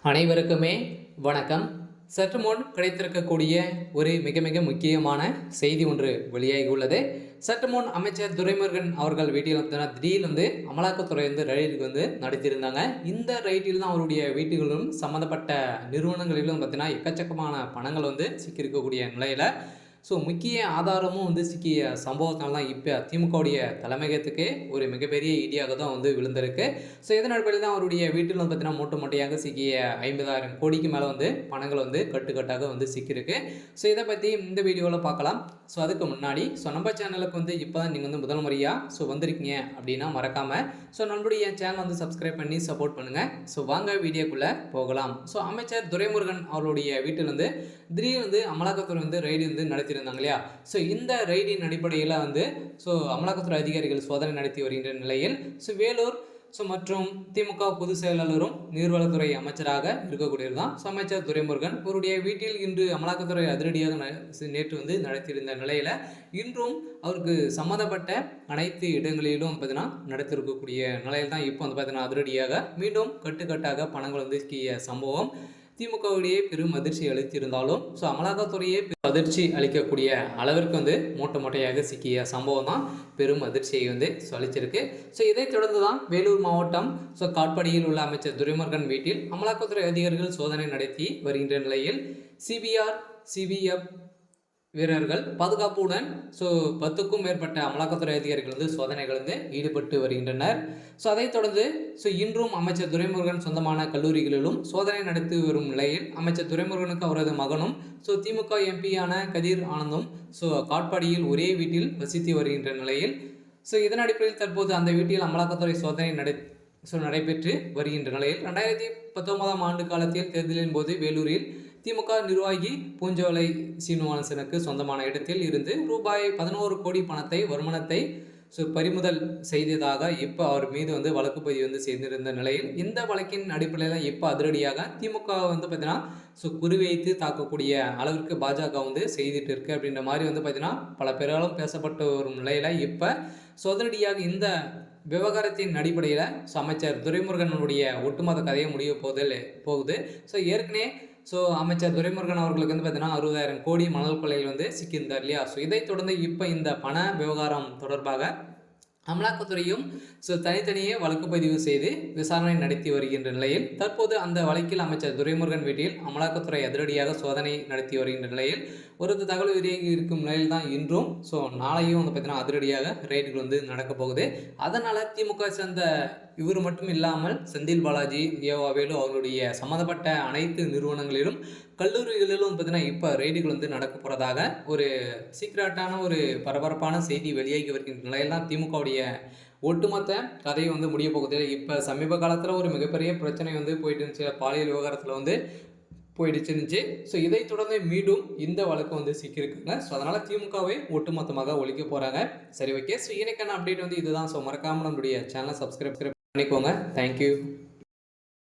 அனைவருக்குமே வணக்கம். சற்று முன் கிடைத்திருக்கக்கூடிய ஒரு மிக மிக முக்கியமான செய்தி ஒன்று வெளியாகி உள்ளது. சற்று முன் அமைச்சர் துரைமுருகன் அவர்கள் வீட்டில் திடீர்னு அமலாக்கத்துறை ரைடுக்கு நடத்தியிருந்தாங்க. இந்த ரைட்டில் தான் அவருடைய வீட்டுகளிலும் சம்மந்தப்பட்ட நிறுவனங்களிலும் பார்த்தீங்கன்னா எக்கச்சக்கமான பணங்கள் சிக்கியிருக்கக்கூடிய நிலையில் முக்கிய ஆதாரமும் சிக்கிய சம்பவத்தினால தான் இப்போ திமுகவுடைய தலைமையகத்துக்கு ஒரு மிகப்பெரிய இடியாக தான் விழுந்திருக்கு. இதன் அடிப்படையில் தான் அவருடைய வீட்டில் பார்த்தீங்கன்னா மூட்டை மூட்டையாக சிக்கிய 50,000 கோடிக்கு மேலே பணங்கள் கட்டுக்கட்டாக சிக்கியிருக்கு. இதை பற்றி இந்த வீடியோவில் பார்க்கலாம். அதுக்கு முன்னாடி நம்ம சேனலுக்கு இப்போ தான் நீங்கள் முதல் முறையாக வந்திருக்கீங்க அப்படின்னா மறக்காமல் நம்மளுடைய சேனல் சப்ஸ்கிரைப் பண்ணி சப்போர்ட் பண்ணுங்கள். வாங்க வீடியோக்குள்ளே போகலாம். அமைச்சர் துரைமுருகன் அவருடைய வீட்டில் திடீர்னு அமலாக்கத்துறை ரைடு நடத்தியிருந்தாங்க இல்லையா. இந்த ரைடின் அடிப்படையில் அமலாக்கத்துறை அதிகாரிகள் சோதனை நடத்தி வருகின்ற நிலையில் வேலூர் மற்றும் திமுக பொதுச் செயலாளரும் நீர்வளத்துறை அமைச்சராக இருக்கக்கூடியவர் தான் அமைச்சர் துரைமுருகன். அவருடைய வீட்டில் இன்று அமலாக்கத்துறை அதிரடியாக நேற்று நடத்தியிருந்த நிலையில் இன்றும் அவருக்கு சம்மந்தப்பட்ட அனைத்து இடங்களிலும் பார்த்தீங்கன்னா நடத்திருக்கக்கூடிய நிலையில் தான் இப்போ பார்த்தீங்கன்னா அதிரடியாக மீண்டும் கட்டுக்கட்டாக பணங்கள் சிக்கிய சம்பவம் திமுகவுடைய பெரும் அதிர்ச்சி அளித்திருந்தாலும் அமலாக்கத்துறையே அதிர்ச்சி அளிக்கக்கூடிய அளவிற்கு மூட்டை மூட்டையாக சிக்கிய சம்பவம் தான் பெரும் அதிர்ச்சியை அளிச்சிருக்கு. இதைத் தொடர்ந்து தான் வேலூர் மாவட்டம் காட்பாடியில் உள்ள அமைச்சர் துரைமுருகன் வீட்டில் அமலாக்கத்துறை அதிகாரிகள் சோதனை நடத்தி வருகின்ற நிலையில் சிபிஎஃப் வீரர்கள் பாதுகாப்புடன் 10க்கும் மேற்பட்ட அமலாக்கத்துறை அதிகாரிகள் சோதனைகள் ஈடுபட்டு வருகின்றனர். அதைத் தொடர்ந்து இன்றும் அமைச்சர் துரைமுருகன் சொந்தமான கல்லூரிகளிலும் சோதனை நடத்தி வரும் நிலையில் அமைச்சர் துரைமுருகனுக்கு அவரது மகனும் திமுக எம்பியான கதிர் ஆனந்தும் காட்பாடியில் ஒரே வீட்டில் வசித்து வருகின்ற நிலையில் இதன் அடிப்படையில் தற்போது அந்த வீட்டில் அமலாக்கத்துறை சோதனை நடைபெற்று வருகின்ற நிலையில் 2019ஆம் ஆண்டு காலத்தில் தேர்தலின் போது வேலூரில் திமுக நிர்வாகி பூஞ்சோலை சீனிவாசனுக்கு சொந்தமான இடத்தில் இருந்து ரூபாய் 11 கோடி பணத்தை வருமானத்தை பறிமுதல் செய்ததாக இப்போ அவர் மீது வழக்கு பதிவு செய்திருந்த நிலையில் இந்த வழக்கின் அடிப்படையில் இப்போ அதிரடியாக திமுக பார்த்தீங்கன்னா குறிவைத்து தாக்கக்கூடிய அளவிற்கு பாஜக செய்துட்டு இருக்கு அப்படின்ற மாதிரி பார்த்தீங்கன்னா பல பேராலும் பேசப்பட்டு வரும் நிலையில் இப்போ அதிரடியாக இந்த விவகாரத்தின் அடிப்படையில் அமைச்சர் துரைமுருகனுடைய ஒட்டுமொத்த கதையை முடிய போகுது. ஏற்கனவே அமைச்சர் துரைமுருகன் அவர்களுக்கு பார்த்தீங்கன்னா 60,000 கோடி மணல் கொள்ளையில் சிக்கியிருந்தார் இல்லையா. இதைத் தொடர்ந்து இப்போ இந்த பண விவகாரம் தொடர்பாக அமலாக்கத்துறையும் தனித்தனியே வழக்கு பதிவு செய்து விசாரணை நடத்தி வருகின்ற நிலையில் தற்போது அந்த வழக்கில் அமைச்சர் துரைமுருகன் வீட்டில் அமலாக்கத்துறை அதிரடியாக சோதனை நடத்தி வருகின்ற நிலையில் ஒரு தகவல் வெளியாகி இருக்கும் நிலையில் தான் இன்றும் நாளையும் பார்த்தீங்கன்னா அதிரடியாக ரைடுகள் நடக்க போகுது. அதனால் திமுக சேர்ந்த இவர் மட்டும் இல்லாமல் செந்தில் பாலாஜி, ஏவாவேலு அவர்களுடைய சம்மந்தப்பட்ட அனைத்து நிறுவனங்களிலும் கல்லூரிகளிலும் பார்த்தீங்கன்னா இப்போ ரைடுகள் நடக்க போகிறதாக ஒரு சீக்ரெட்டான ஒரு பரபரப்பான செய்தி வெளியாகி வருகின்ற நிலையில் தான் திமுகவுடைய ஒட்டுமொத்த கதையை முடிய போகுது. இப்போ சமீப காலத்தில் ஒரு மிகப்பெரிய பிரச்சனை போயிட்டு இருந்துச்சு, பாலியல் விவகாரத்தில் போயிடுச்சுருந்துச்சு. இதைத் தொடர்ந்து மீண்டும் இந்த வழக்கு சிக்கியிருக்குங்க. அதனால் திமுகவை ஒட்டுமொத்தமாக ஒழிக்க போகிறாங்க. சரி, ஓகே. இன்னைக்கான அப்டேட் இதுதான். மறக்காமல் நம்மளுடைய சேனலை சப்ஸ்கிரைப் பண்ணிக்கோங்க. தேங்க்யூ.